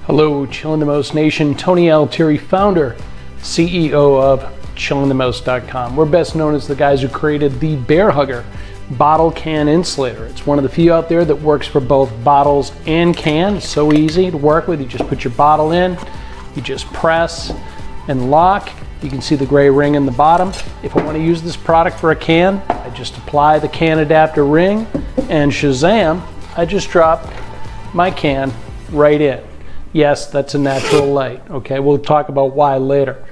Hello, ChillingTheMost Nation. Tony Altieri, founder, CEO of ChillingTheMost.com. We're best known as the guys who created the Bear Hugger bottle can insulator. It's one of the few out there that works for both bottles and cans. It's so easy to work with. You just put your bottle in, you just press and lock. You can see the gray ring in the bottom. If I want to use this product for a can, I just apply the can adapter ring and shazam, I just drop my can right in. Yes, that's a natural light. Okay, we'll talk about why later.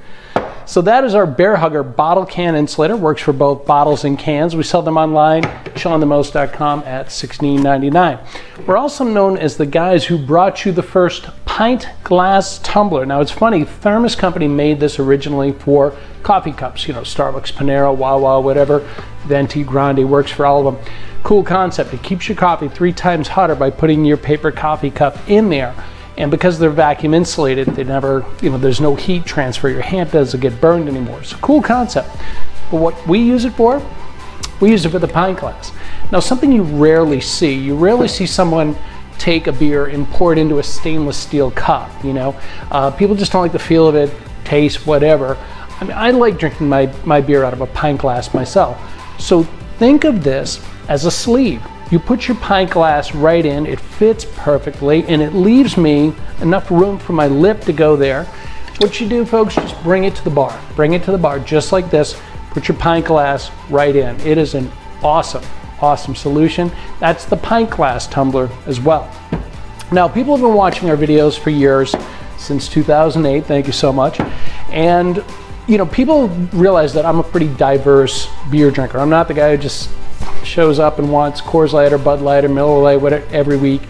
So that is our Bear Hugger bottle can insulator. Works for both bottles and cans. We sell them online, ChillingTheMost.com at $16.99. We're also known as the guys who brought you the first pint glass tumbler. Now it's funny, Thermos Company made this originally for coffee cups. You know, Starbucks, Panera, Wawa, whatever. Venti, Grande, works for all of them. Cool concept. It keeps your coffee 3 times hotter by putting your paper coffee cup in there. And because they're vacuum insulated, they never, there's no heat transfer. Your hand doesn't get burned anymore. So cool concept. But what we use it for? We use it for the pint glass. Now something you rarely see someone take a beer and pour it into a stainless steel cup, People just don't like the feel of it, taste, whatever. I mean, I like drinking my beer out of a pint glass myself. So think of this as a sleeve. You put your pint glass right in, it fits perfectly, and it leaves me enough room for my lip to go there. What you do, folks, just bring it to the bar. Bring it to the bar just like this. Put your pint glass right in. It is an awesome, awesome solution. That's the pint glass tumbler as well. Now, people have been watching our videos for years, since 2008, thank you so much. And, people realize that I'm a pretty diverse beer drinker. I'm not the guy who just shows up and wants Coors Light or Bud Light or Miller Lite whatever every week.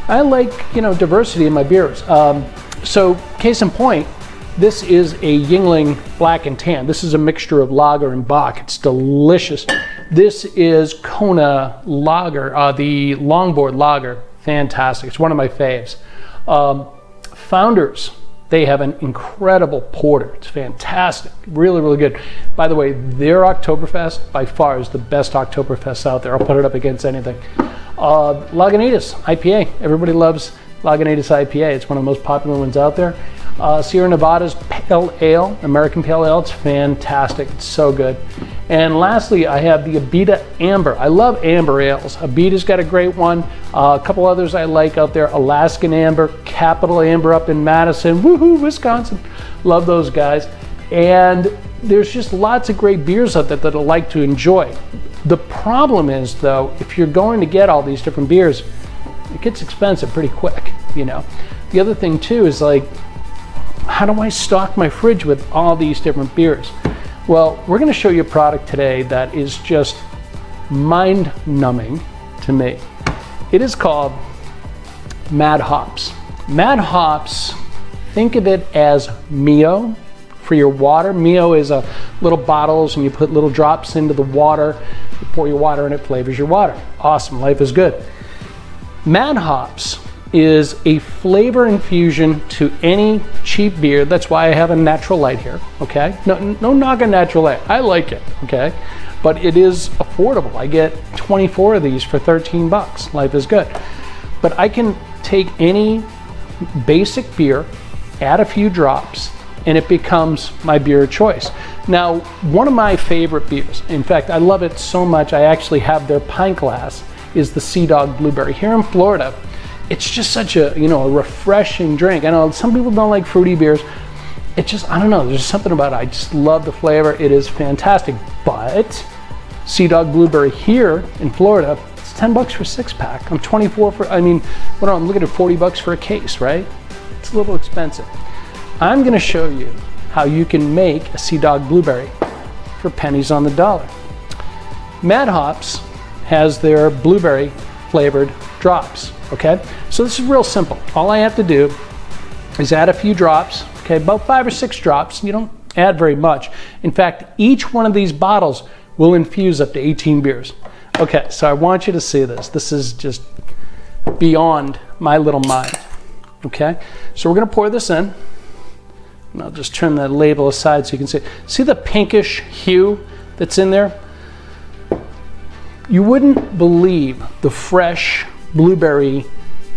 I like diversity in my beers. So case in point, this is a Yuengling Black and Tan. This is a mixture of lager and Bock. It's delicious. This is Kona Lager, the longboard lager. Fantastic. It's one of my faves. Founders, they have an incredible porter. It's fantastic. Really, really good. By the way, their Oktoberfest by far is the best Oktoberfest out there. I'll put it up against anything. Lagunitas IPA. Everybody loves Lagunitas IPA. It's one of the most popular ones out there. Sierra Nevada's Pale Ale, American Pale Ale. It's fantastic. It's so good. And lastly, I have the Abita Amber. I love amber ales. Abita's got a great one. A couple others I like out there. Alaskan Amber, Capital Amber up in Madison. Woohoo, Wisconsin. Love those guys. And there's just lots of great beers out there that I like to enjoy. The problem is, though, if you're going to get all these different beers, it gets expensive pretty quick, The other thing, too, is how do I stock my fridge with all these different beers? Well, we're going to show you a product today that is just mind-numbing to me. It is called MadHops. MadHops, think of it as Mio for your water. Mio is little bottles and you put little drops into the water. You pour your water and it flavors your water. Awesome, life is good. MadHops is a flavor infusion to any cheap beer. That's why I have a natural light here, okay? No knock on natural light. I like it, okay? But it is affordable. I get 24 of these for 13 bucks. Life is good. But I can take any basic beer, add a few drops, and it becomes my beer of choice. Now, one of my favorite beers, in fact, I love it so much, I actually have their pint glass, is the Sea Dog Blueberry. Here in Florida, it's just such a refreshing drink. I know some people don't like fruity beers. It's just, I don't know, there's something about it. I just love the flavor. It is fantastic. But Sea Dog Blueberry here in Florida, it's 10 bucks for a 6-pack. I'm 24 for, I'm looking at 40 bucks for a case, right? It's a little expensive. I'm gonna show you how you can make a Sea Dog Blueberry for pennies on the dollar. MadHops has their blueberry flavored drops. Okay, so this is real simple. All I have to do is add a few drops, okay, about 5 or 6 drops. You don't add very much. In fact, each one of these bottles will infuse up to 18 beers. Okay, so I want you to see this. This is just beyond my little mind. Okay, so we're gonna pour this in. And I'll just turn the label aside so you can see. See the pinkish hue that's in there? You wouldn't believe the fresh blueberry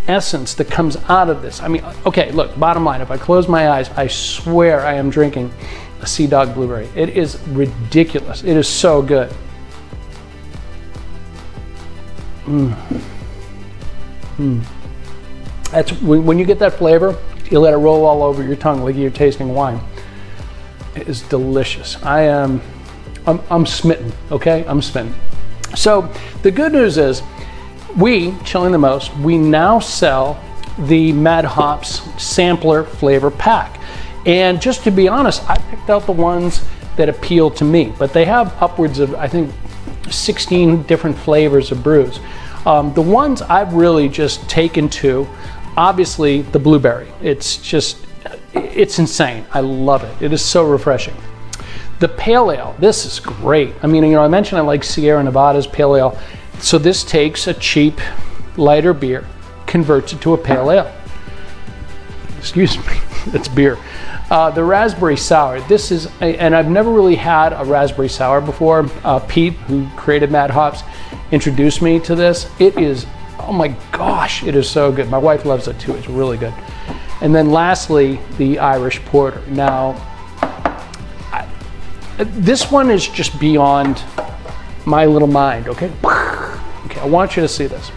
essence that comes out of this. I mean, okay, look, bottom line, if I close my eyes, I swear I am drinking a Sea Dog blueberry. It is ridiculous. It is so good. That's when you get that flavor, you let it roll all over your tongue like you're tasting wine. It is delicious. I'm smitten, okay? I'm smitten. So the good news is we, Chilling the Most, we now sell the MadHops sampler flavor pack. And just to be honest, I picked out the ones that appeal to me, but they have upwards of, I think, 16 different flavors of brews. The ones I've really just taken to, obviously the blueberry. It's insane. I love it. It is so refreshing. The pale ale, this is great. I mean, I mentioned I like Sierra Nevada's pale ale. So this takes a cheap, lighter beer, converts it to a pale ale. Excuse me, that's beer. The raspberry sour, this is, and I've never really had a raspberry sour before. Pete, who created MadHops, introduced me to this. It is, oh my gosh, it is so good. My wife loves it too, it's really good. And then lastly, the Irish Porter. Now, this one is just beyond my little mind, okay? Okay, I want you to see this.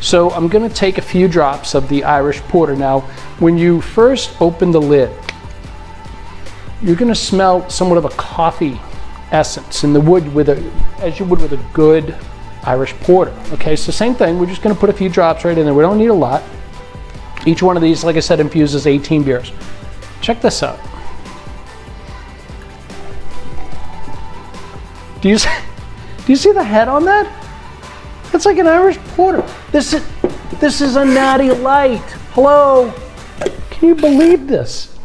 So I'm gonna take a few drops of the Irish Porter. Now, when you first open the lid, you're gonna smell somewhat of a coffee essence in the wood as you would with a good Irish Porter. Okay, so same thing, we're just gonna put a few drops right in there. We don't need a lot. Each one of these, like I said, infuses 18 beers. Check this out. Do you see the head on that? It's like an Irish Porter. This is a natty light. Hello, can you believe this?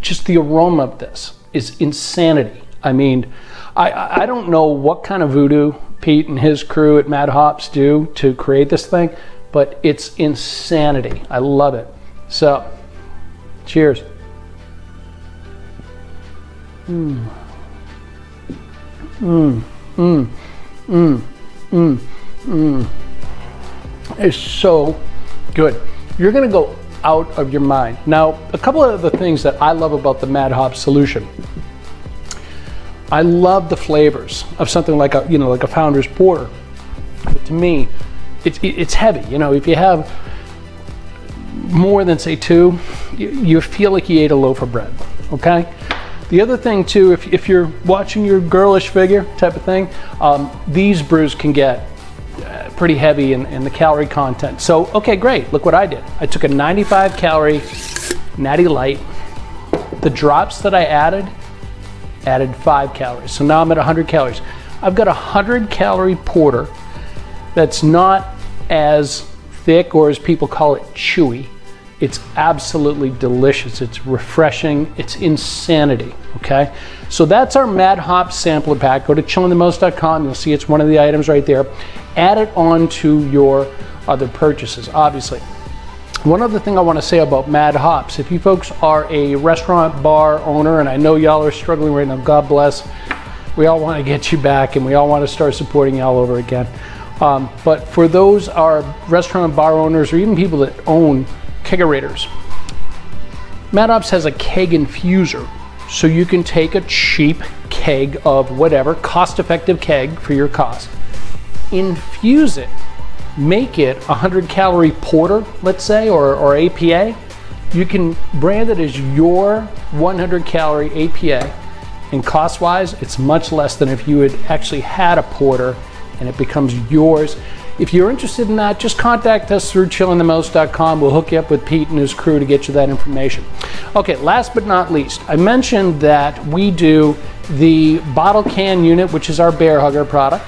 Just the aroma of this is insanity. I mean, I don't know what kind of voodoo Pete and his crew at MadHops do to create this thing, but it's insanity. I love it. So, cheers. It's so good. You're gonna go out of your mind. Now, a couple of the things that I love about the MadHops solution. I love the flavors of something like a Founder's Porter. But to me, it's heavy. If you have more than say two, you feel like you ate a loaf of bread. Okay. The other thing too, if you're watching your girlish figure type of thing, these brews can get pretty heavy in the calorie content. So, okay, great. Look what I did. I took a 95 calorie Natty Light. The drops that I added 5 calories. So now I'm at 100 calories. I've got a 100 calorie porter that's not as thick, or as people call it, chewy. It's absolutely delicious. It's refreshing. It's insanity, okay? So that's our MadHops sampler pack. Go to ChillingTheMost.com. You'll see it's one of the items right there. Add it on to your other purchases, obviously. One other thing I want to say about MadHops, if you folks are a restaurant bar owner, and I know y'all are struggling right now, God bless. We all want to get you back, and we all want to start supporting y'all over again. But for those are restaurant bar owners, or even people that own kegerators, MadHops has a keg infuser, so you can take a cheap keg of whatever, cost-effective keg for your cost, infuse it, make it a 100 calorie porter, let's say, or APA. You can brand it as your 100 calorie APA, and cost-wise, it's much less than if you had actually had a porter and it becomes yours. If you're interested in that, just contact us through ChillingTheMost.com. We'll hook you up with Pete and his crew to get you that information. Okay, last but not least, I mentioned that we do the bottle can unit, which is our Bear Hugger product,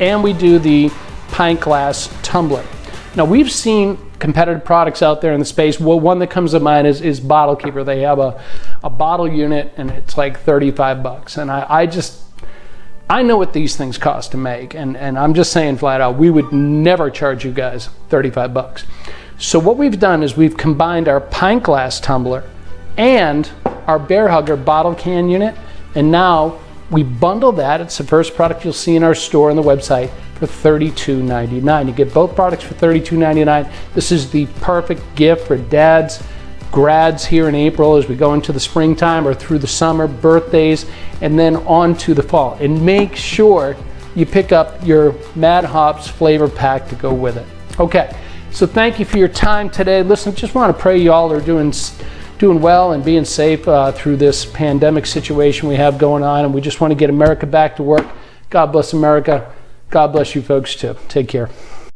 and we do the pint glass tumbler. Now, we've seen competitive products out there in the space. Well, one that comes to mind is Bottle Keeper. They have a bottle unit, and it's like 35 bucks. And I know what these things cost to make, and I'm just saying flat out, we would never charge you guys 35 bucks. So what we've done is we've combined our pint glass tumbler and our Bear Hugger bottle can unit, and now we bundle that. It's the first product you'll see in our store on the website for $32.99. You get both products for $32.99. This is the perfect gift for dads, grads here in April as we go into the springtime or through the summer, birthdays, and then on to the fall. And make sure you pick up your MadHops flavor pack to go with it. Okay, so thank you for your time today. Listen, just want to pray you all are doing well and being safe through this pandemic situation we have going on, and we just want to get America back to work. God bless America. God bless you folks too. Take care.